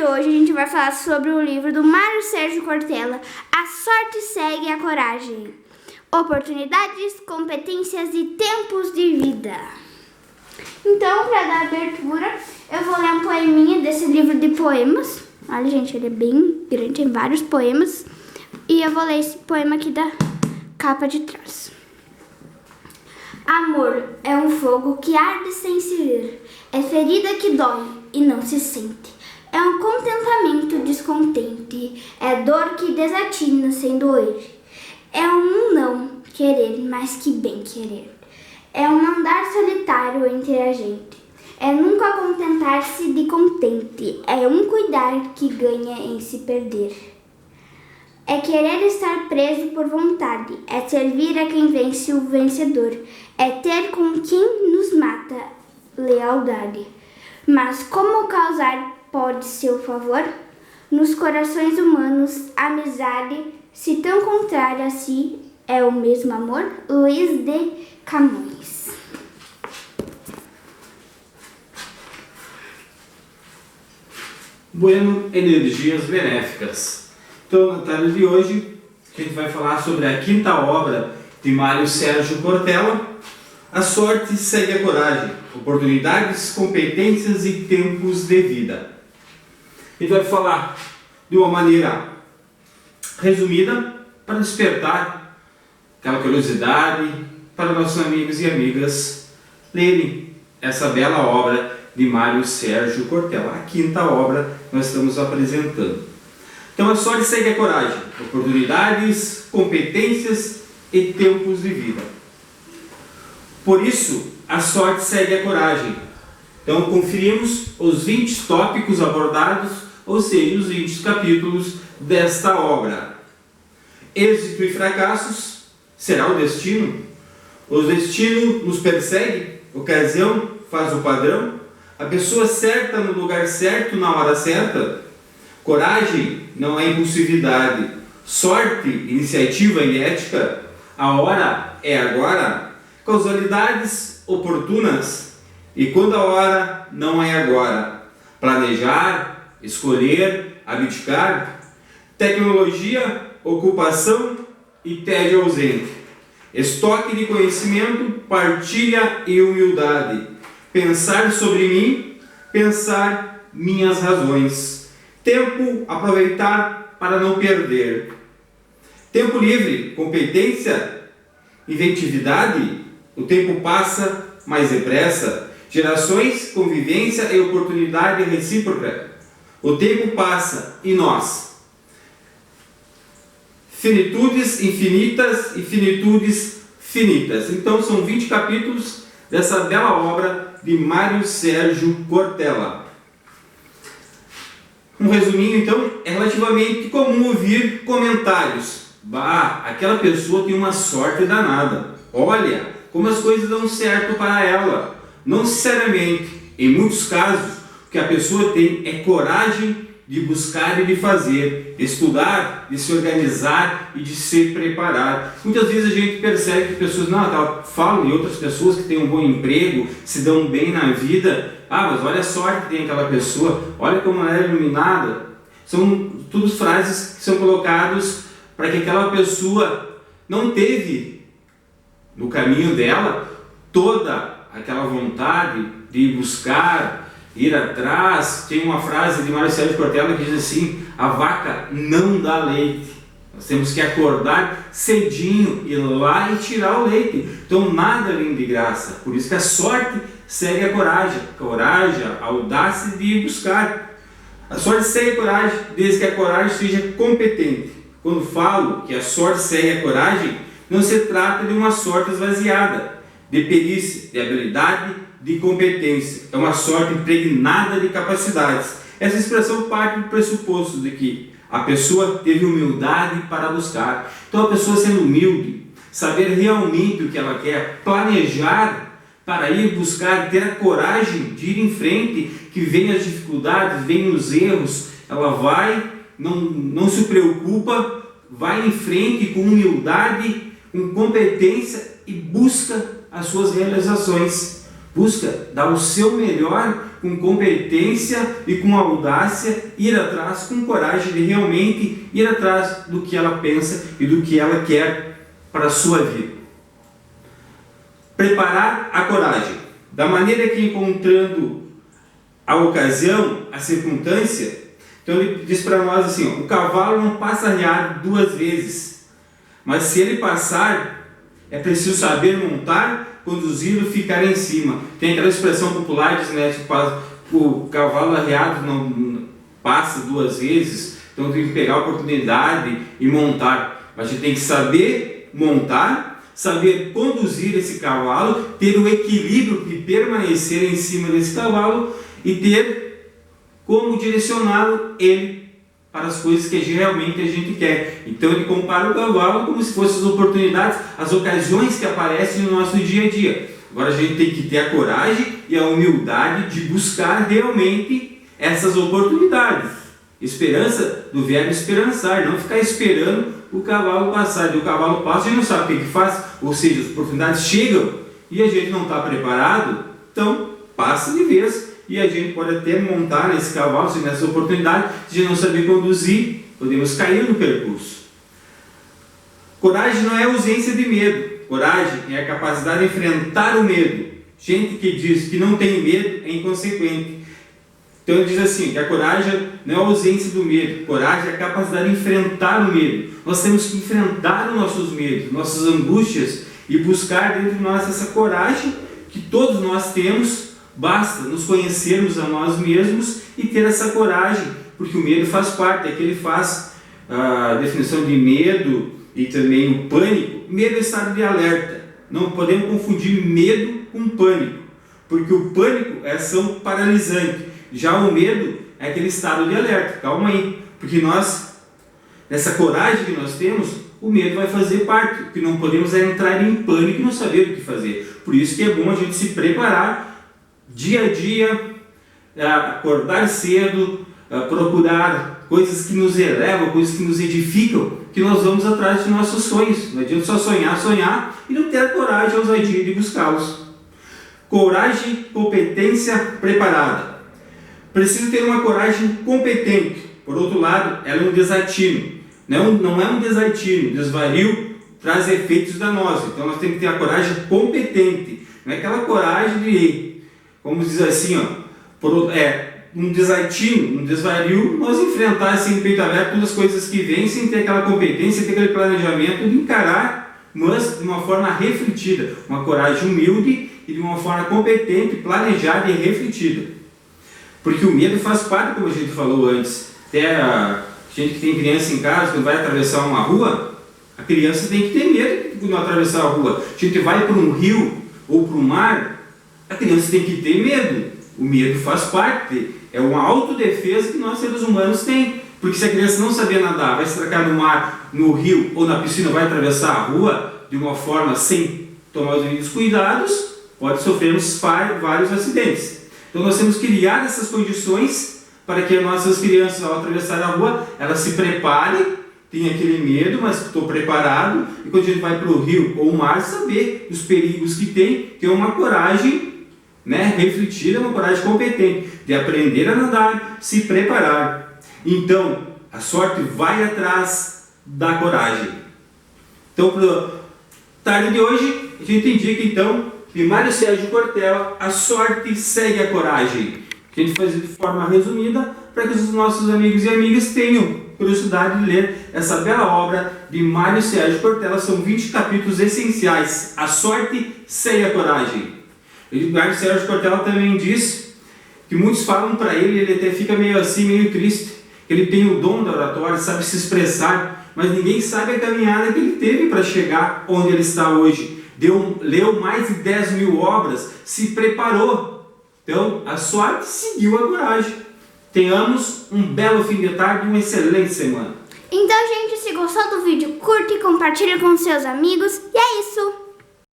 de hoje a gente vai falar sobre o livro do Mário Sérgio Cortella, A Sorte Segue a Coragem. Oportunidades, competências e tempos de vida. Então, para dar abertura, eu vou ler um poeminha desse livro de poemas. Olha, gente, ele é bem grande, tem vários poemas. E eu vou ler esse poema aqui da capa de trás. Amor é um fogo que arde sem se ver, é ferida que dói e não se sente, é um contentamento descontente, é dor que desatina sem doer, é um não querer mais que bem querer, é um andar solitário entre a gente, é nunca contentar-se de contente, é um cuidar que ganha em se perder. É querer estar preso por vontade, é servir a quem vence o vencedor, é ter com quem nos mata lealdade. Mas como causar pode seu favor? Nos corações humanos, amizade, se tão contrária a si, é o mesmo amor? Luís de Camões. Bueno, energias benéficas. Então, na tarde de hoje, a gente vai falar sobre a quinta obra de Mário Sérgio Cortella, A Sorte Segue a Coragem, Oportunidades, Competências e Tempos de Vida. A gente vai falar de uma maneira resumida para despertar aquela curiosidade para nossos amigos e amigas lerem essa bela obra de Mário Sérgio Cortella, a quinta obra que nós estamos apresentando. Então, a sorte segue a coragem, oportunidades, competências e tempos de vida. Por isso, a sorte segue a coragem. Então, conferimos os 20 tópicos abordados, ou seja, os 20 capítulos desta obra. Êxito e fracassos será o destino? O destino nos persegue? Ocasião faz o padrão? A pessoa certa no lugar certo na hora certa? Coragem não é impulsividade. Sorte, iniciativa e ética. A hora é agora. Causalidades oportunas. E quando a hora não é agora. Planejar, escolher, abdicar. Tecnologia, ocupação e tédio ausente. Estoque de conhecimento, partilha e humildade. Pensar sobre mim, pensar minhas razões. Tempo, aproveitar para não perder. Tempo livre, competência, inventividade. O tempo passa mais depressa. Gerações, convivência e oportunidade recíproca. O tempo passa e nós? Finitudes infinitas e finitudes finitas. Então são 20 capítulos dessa bela obra de Mário Sérgio Cortella. Um resuminho, então, é relativamente comum ouvir comentários. Aquela pessoa tem uma sorte danada. Olha como as coisas dão certo para ela. Não necessariamente. Em muitos casos, o que a pessoa tem é coragem de buscar e de fazer, de estudar, de se organizar e de se preparar. Muitas vezes a gente percebe que pessoas falam de outras pessoas que têm um bom emprego, se dão bem na vida. Mas olha a sorte que tem aquela pessoa, olha como ela é iluminada. São tudo frases que são colocadas para que aquela pessoa não teve no caminho dela toda aquela vontade de buscar, ir atrás. Tem uma frase de Mário Sérgio Cortella que diz assim: a vaca não dá leite. Nós temos que acordar cedinho, ir lá e tirar o leite. Então nada vem de graça. Por isso que a sorte segue a coragem. Coragem, a audácia de ir buscar. A sorte segue a coragem, desde que a coragem seja competente. Quando falo que a sorte segue a coragem, não se trata de uma sorte esvaziada, de perícia, de habilidade, de competência. É uma sorte impregnada de capacidades. Essa expressão parte do pressuposto de que a pessoa teve humildade para buscar. Então a pessoa sendo humilde, saber realmente o que ela quer, planejar para ir buscar, ter a coragem de ir em frente, que vem as dificuldades, vem os erros, ela vai, não se preocupa, vai em frente com humildade, com competência e busca as suas realizações. Busca dar o seu melhor com competência e com audácia, ir atrás, com coragem de realmente ir atrás do que ela pensa e do que ela quer para a sua vida. Preparar a coragem. Da maneira que, encontrando a ocasião, a circunstância, então ele diz para nós assim, ó, o cavalo não passa arriado 2 vezes, mas se ele passar, é preciso saber montar, conduzir ou ficar em cima. Tem aquela expressão popular que diz, né, o cavalo arriado não passa 2 vezes, então tem que pegar a oportunidade e montar. Mas a gente tem que saber montar, saber conduzir esse cavalo, ter o equilíbrio de permanecer em cima desse cavalo e ter como direcioná-lo ele para as coisas que realmente a gente quer. Então ele compara o cavalo como se fossem as oportunidades, as ocasiões que aparecem no nosso dia a dia. Agora a gente tem que ter a coragem e a humildade de buscar realmente essas oportunidades. Esperança do verbo esperançar, não ficar esperando o cavalo passar. E o cavalo passa e não sabe o que faz, ou seja, as oportunidades chegam e a gente não está preparado, então passa de vez. E a gente pode até montar nesse cavalo, nessa oportunidade, de não saber conduzir, podemos cair no percurso. Coragem não é ausência de medo. Coragem é a capacidade de enfrentar o medo. Gente que diz que não tem medo é inconsequente. Então ele diz assim, que a coragem não é a ausência do medo. Coragem é a capacidade de enfrentar o medo. Nós temos que enfrentar os nossos medos, nossas angústias e buscar dentro de nós essa coragem que todos nós temos. Basta nos conhecermos a nós mesmos e ter essa coragem, porque o medo faz parte, é que ele faz a definição de medo e também o pânico. Medo é estado de alerta, não podemos confundir medo com pânico, porque o pânico é ação paralisante, já o medo é aquele estado de alerta. Calma aí, porque nós, nessa coragem que nós temos, o medo vai fazer parte, porque não podemos entrar em pânico e não saber o que fazer. Por isso que é bom a gente se preparar dia a dia, acordar cedo, procurar coisas que nos elevam, coisas que nos edificam, que nós vamos atrás de nossos sonhos. Não adianta só sonhar e não ter a coragem e a ousadia de buscá-los. Coragem, competência preparada. Preciso ter uma coragem competente. Por outro lado, ela é um desatino. Não é um desatino, desvario traz efeitos danosos. Então nós temos que ter a coragem competente. Não é aquela coragem de, como diz assim, um desatino, um desvario, nós enfrentar assim, peito aberto todas as coisas que vêm, sem ter aquela competência, ter aquele planejamento de encarar, mas de uma forma refletida, uma coragem humilde e de uma forma competente, planejada e refletida. Porque o medo faz parte, como a gente falou antes. Até a gente que tem criança em casa, quando vai atravessar uma rua, a criança tem que ter medo de não atravessar a rua. A gente vai para um rio ou para um mar, a criança tem que ter medo. O medo faz parte, é uma autodefesa que nós seres humanos temos. Porque se a criança não saber nadar, vai se trancar no mar, no rio ou na piscina, vai atravessar a rua de uma forma sem tomar os devidos cuidados, pode sofrermos vários acidentes. Então nós temos que criar essas condições para que as nossas crianças, ao atravessar a rua, elas se preparem, tenham aquele medo, mas estou preparado, e quando a gente vai para o rio ou o mar, saber os perigos que tem, ter uma coragem refletida, uma coragem competente, de aprender a nadar, se preparar. Então, a sorte vai atrás da coragem. Então, para a tarde de hoje, a gente indica então, de Mário Sérgio Cortella, a sorte segue a coragem. A gente faz de forma resumida, para que os nossos amigos e amigas tenham curiosidade de ler essa bela obra de Mário Sérgio Cortella. São 20 capítulos essenciais. A sorte segue a coragem. Mário Sérgio Cortella também diz que muitos falam para ele, ele até fica meio assim, meio triste, que ele tem o dom da oratória, sabe se expressar, mas ninguém sabe a caminhada que ele teve para chegar onde ele está hoje. Leu mais de 10 mil obras, se preparou. Então, a sorte seguiu a coragem. Tenhamos um belo fim de tarde e uma excelente semana. Então, gente, se gostou do vídeo, curte e compartilha com seus amigos. E é isso!